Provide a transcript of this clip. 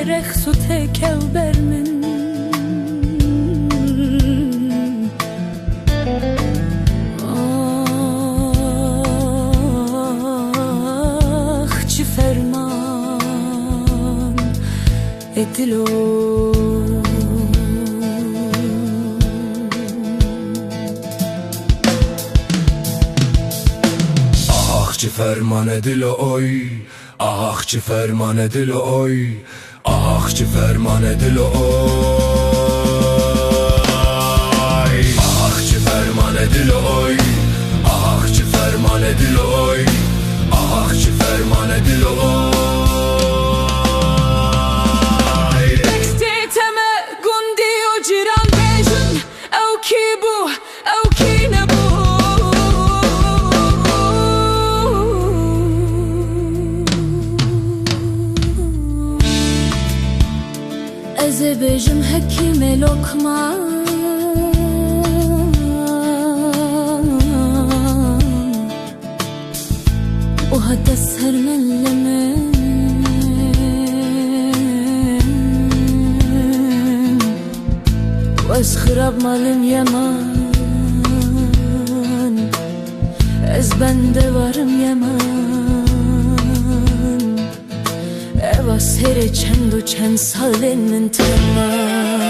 رخصو تکو بر من آخ چه فرمان ادلو آخ چه فرمان دل اوی آخ چه فرمان دل اوی آخ چه فرمان دل اوی آخ چه فرمان دل اوی آخ چه فرمان دل اوی آخ چه فرمان دل اوی بکتیتمه گندی و جیران بیشن او کی بو او کی نبو از بیشم حکیم لکمان و حتی سر من لمن و از خراب مالم یمان از بنده وارم یمان اوا سر چند و چند سالن من تمام